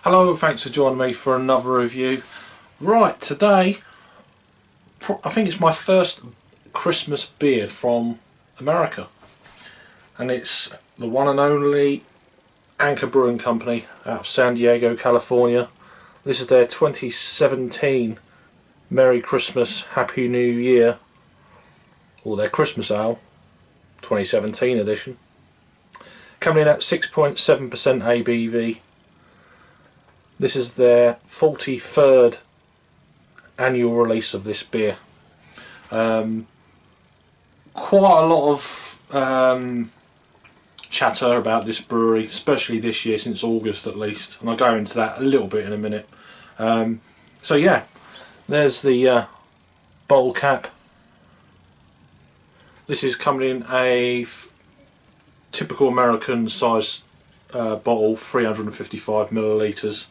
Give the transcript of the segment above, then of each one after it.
Hello, thanks for joining me for another review. Right, today I think it's my first Christmas beer from America, and it's the one and only Anchor Brewing Company out of San Diego, California. This is their 2017 Merry Christmas, Happy New Year, or their Christmas Ale 2017 edition. Coming in at 6.7% ABV. This is their 43rd annual release of this beer. Quite a lot of chatter about this brewery, especially this year, since August at least, and I'll go into that a little bit in a minute. So yeah, there's the bottle cap. This is coming in a typical American size bottle, 355 millilitres.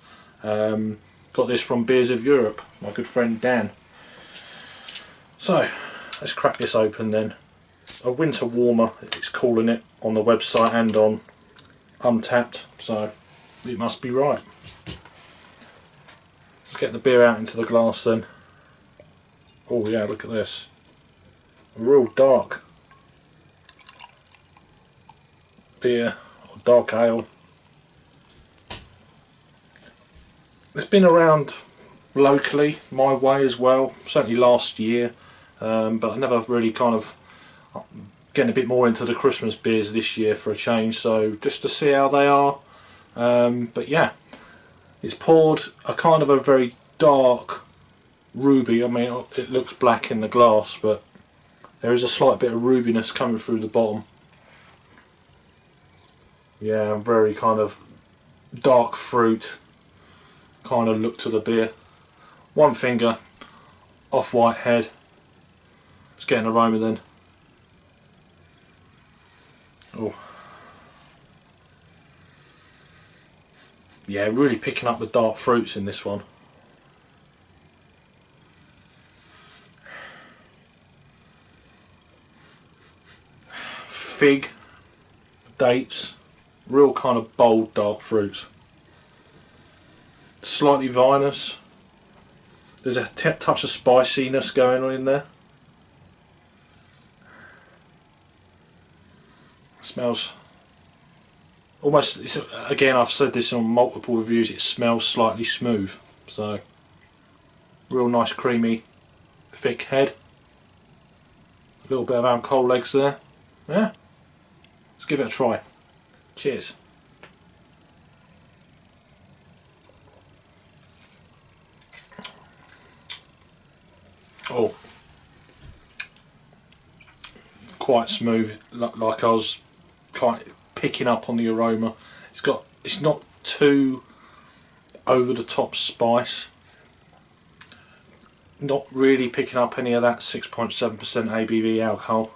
Got this from Beers of Europe, my good friend Dan. So let's crack this open then. A winter warmer, it's calling it on the website and on Untapped, so it must be right. Let's get the beer out into the glass then. Oh yeah, look at this. A real dark beer, or dark ale. It's been around locally my way as well, certainly last year, but I never really kind of getting a bit more into the Christmas beers this year for a change, so just to see how they are. But yeah, it's poured a kind of a very dark ruby. I mean, it looks black in the glass, but there is a slight bit of rubiness coming through the bottom. Yeah, very kind of dark fruit kind of look to the beer. One finger, off-white head. Let's get an aroma then. Oh, yeah, really picking up the dark fruits in this one. Fig, dates, real kind of bold dark fruits. Slightly vinous. There's a touch of spiciness going on in there. Smells almost, again, I've said this on multiple reviews, it smells slightly smooth. So real nice creamy thick head. A little bit of alcohol legs there. Yeah, let's give it a try. Cheers. Oh, quite smooth, like I was kind of picking up on the aroma. It's not too over the top spice. Not really picking up any of that 6.7% ABV alcohol.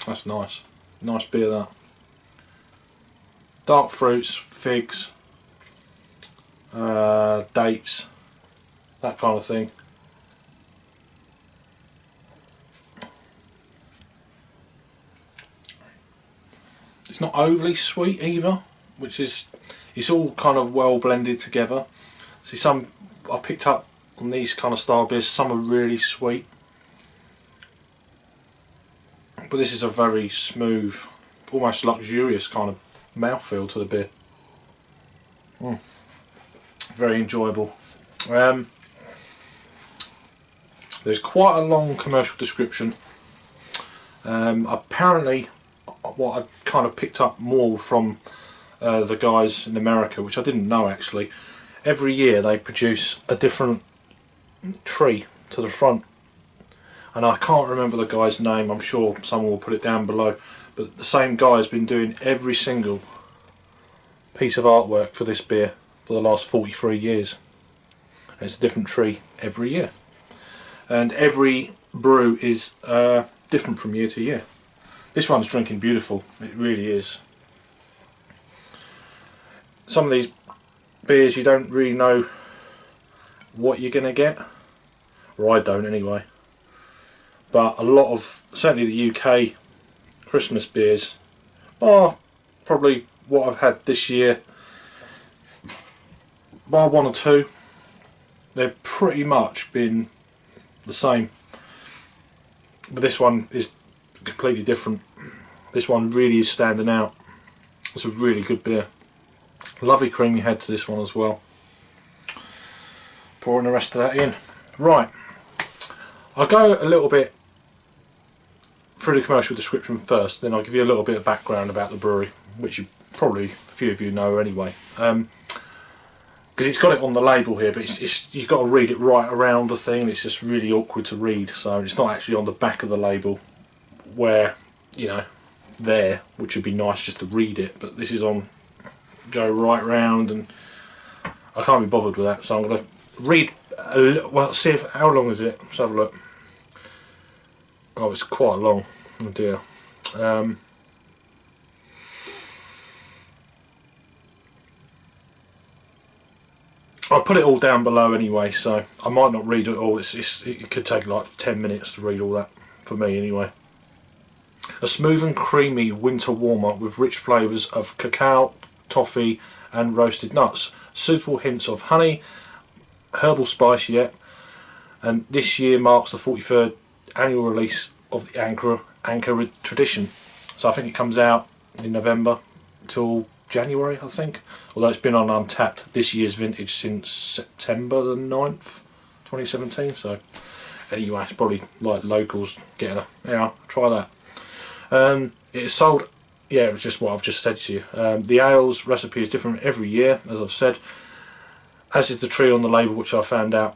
That's nice. Nice beer, that. Dark fruits, figs, dates, that kind of thing. It's not overly sweet either, which is, it's all kind of well blended together. See, some I picked up on these kind of style beers, some are really sweet, but this is a very smooth, almost luxurious kind of mouthfeel to the beer. Very enjoyable. There's quite a long commercial description. Apparently, what I've kind of picked up more from the guys in America, which I didn't know actually, every year they produce a different tree to the front. And I can't remember the guy's name, I'm sure someone will put it down below, but the same guy's been doing every single piece of artwork for this beer for the last 43 years. And it's a different tree every year. And every brew is different from year to year. This one's drinking beautiful, it really is. Some of these beers you don't really know what you're going to get, or I don't anyway. but a lot of, certainly the UK Christmas beers, bar probably what I've had this year, bar one or two, they've pretty much been the same. But this one is completely different. This one really is standing out. It's a really good beer. Lovely creamy head to this one as well. Pouring the rest of that in. Right, I'll go a little bit through the commercial description first, then I'll give you a little bit of background about the brewery, which you probably, a few of you know anyway. Because it's got it on the label here, but you've got to read it right around the thing. It's just really awkward to read, so it's not actually on the back of the label where, you know, there, which would be nice just to read it, but this is on, go right round, and I can't be bothered with that, so I'm going to read a little, well, see if, how long is it? Let's have a look. Oh, it's quite long. Oh dear. I'll put it all down below anyway, so I might not read it all. It could take like 10 minutes to read all that, for me anyway. A smooth and creamy winter warmer with rich flavours of cacao, toffee and roasted nuts. Suitable hints of honey, herbal spice yet. And this year marks the 43rd annual release of the Anchor tradition. So I think it comes out in November till January, I think. Although it's been on Untapped, this year's vintage, since September the 9th, 2017. So anyway, it's probably like locals getting a, yeah, try that. It's sold, yeah, it was just what I've just said to you. The ales recipe is different every year, as I've said, as is the tree on the label, which I found out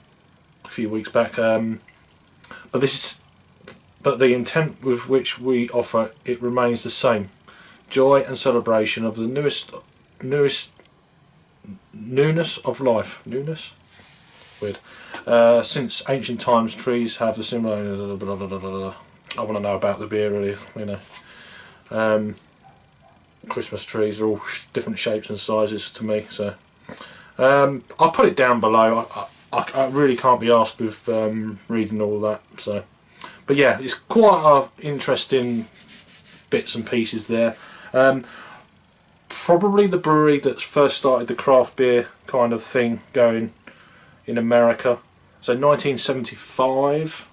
a few weeks back. But the intent with which we offer it remains the same: joy and celebration of the newness of life. Newness, weird. Since ancient times, trees have the similar. I want to know about the beer, really, you know. Christmas trees are all different shapes and sizes to me, so I'll put it down below. I really can't be asked with reading all that, so. But yeah, it's quite interesting bits and pieces there. Probably the brewery that's first started the craft beer kind of thing going in America. So 1975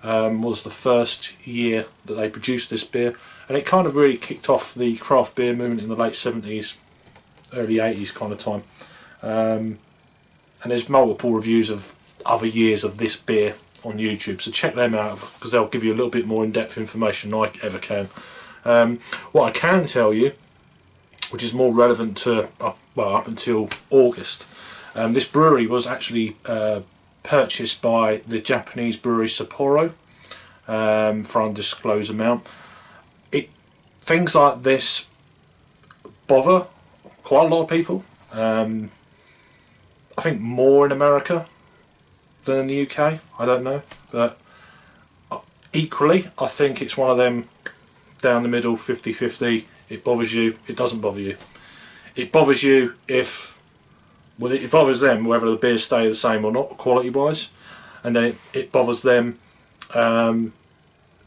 was the first year that they produced this beer, and it kind of really kicked off the craft beer movement in the late 70s, early 80s kind of time. And there's multiple reviews of other years of this beer on YouTube, so check them out, because they'll give you a little bit more in-depth information than I ever can. What I can tell you, which is more relevant to up until August, this brewery was actually purchased by the Japanese brewery Sapporo for undisclosed amount. Things like this bother quite a lot of people. I think more in America than in the UK, I don't know, but equally I think it's one of them down the middle, 50-50. It bothers you, it doesn't bother you. It bothers you if, well, it bothers them whether the beers stay the same or not, quality wise, and then it bothers them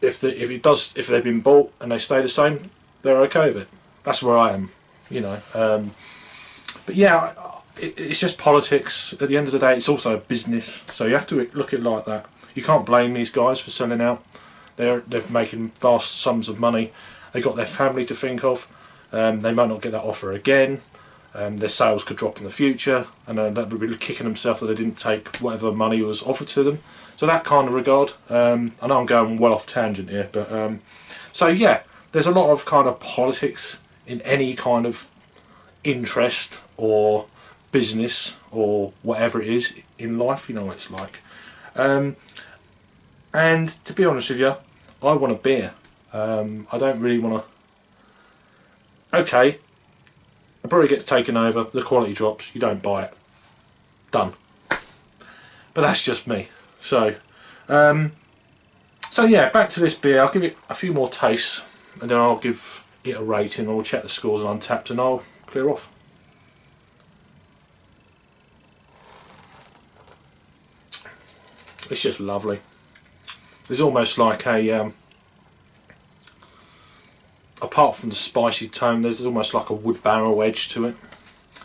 if they've been bought and they stay the same, they're okay with it. That's where I am, you know. But yeah, it's just politics. At the end of the day, it's also a business, so you have to look at it like that. You can't blame these guys for selling out. They're making vast sums of money. They got their family to think of. They might not get that offer again. Their sales could drop in the future, and that would be kicking themselves that they didn't take whatever money was offered to them. So that kind of regard. I know I'm going well off tangent here, but so yeah, there's a lot of kind of politics in any kind of interest or business or whatever it is in life. You know what it's like. And to be honest with you, I want a beer. I don't really want to. Okay, a brewery gets taken over, the quality drops, you don't buy it. Done. But that's just me. So yeah, back to this beer. I'll give it a few more tastes, and then I'll give it a rating. I'll check the scores on Untapped, and I'll clear off. It's just lovely. There's almost like a apart from the spicy tone, there's almost like a wood barrel edge to it.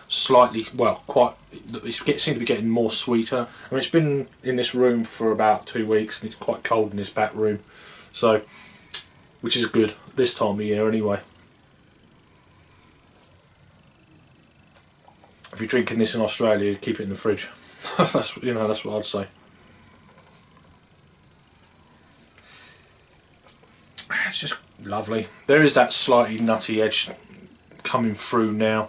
Slightly, well, quite. It seems to be getting more sweeter. I mean, it's been in this room for about 2 weeks, and it's quite cold in this back room, so which is good this time of year anyway. If you're drinking this in Australia, keep it in the fridge. That's, you know, that's what I'd say. It's just lovely. There is that slightly nutty edge coming through now,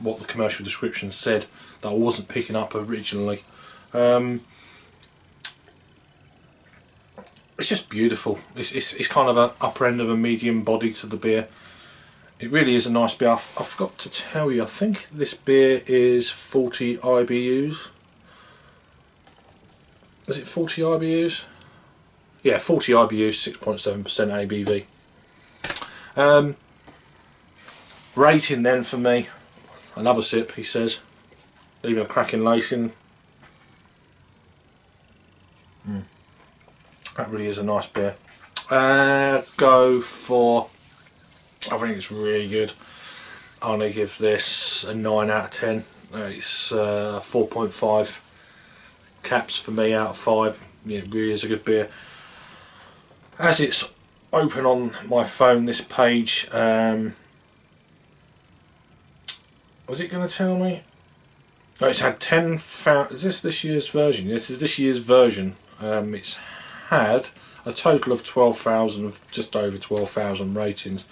what the commercial description said, that I wasn't picking up originally. It's just beautiful. It's kind of a upper end of a medium body to the beer. It really is a nice beer. I forgot to tell you, I think this beer is 40 IBUs. Is it 40 IBUs? Yeah, 40 IBUs, 6.7% ABV. Rating then for me, another sip, he says, leaving a cracking lacing. That really is a nice beer. Go for, I think it's really good. I'm going to give this a 9 out of 10. It's 4.5 caps for me out of 5. Yeah, it really is a good beer. As it's open on my phone, this page, was it going to tell me? Oh, it's had 10,000. Is this year's version? This is this year's version. It's had a total of 12,000, of just over 12,000 ratings,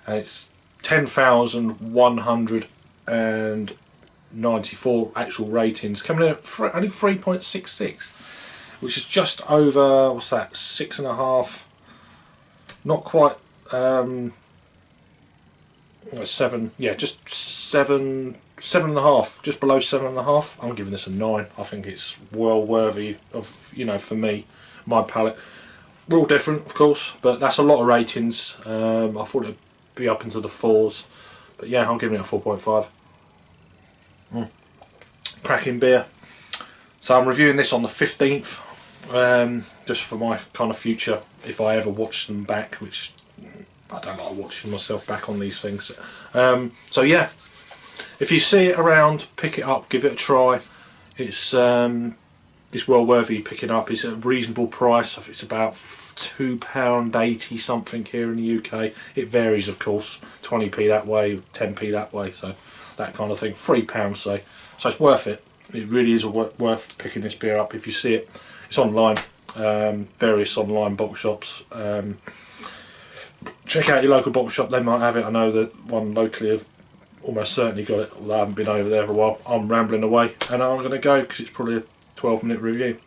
and it's 10,194 actual ratings, coming in at only 3.66, which is just over, what's that, 6.5, not quite 7, yeah, just 7.5, just below 7.5. I'm giving this a 9. I think it's well worthy of, you know, for me, my palate. We're all different, of course, but that's a lot of ratings. I thought it'd be up into the 4s, but yeah, I'm giving it a 4.5. Cracking beer. So I'm reviewing this on the 15th, just for my kind of future, if I ever watch them back, which I don't like watching myself back on these things. So yeah, if you see it around, pick it up, give it a try. It's well worthy picking up. It's at a reasonable price. I think it's about £2.80 something here in the UK. It varies, of course, 20p that way, 10p that way, so that kind of thing. £3 say, so it's worth it. It really is worth picking this beer up if you see it. It's online, various online bottle shops. Check out your local bottle shop, they might have it. I know that one locally have almost certainly got it, although I haven't been over there for a while. I'm rambling away and I'm going to go because it's probably a 12-minute review.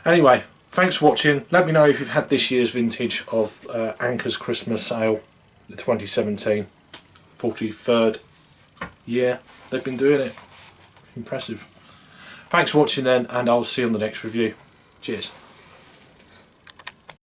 Anyway, thanks for watching. Let me know if you've had this year's vintage of Anchor's Christmas Ale, the 2017, 43rd year they've been doing it. Impressive. Thanks for watching then, and I'll see you on the next review. Cheers.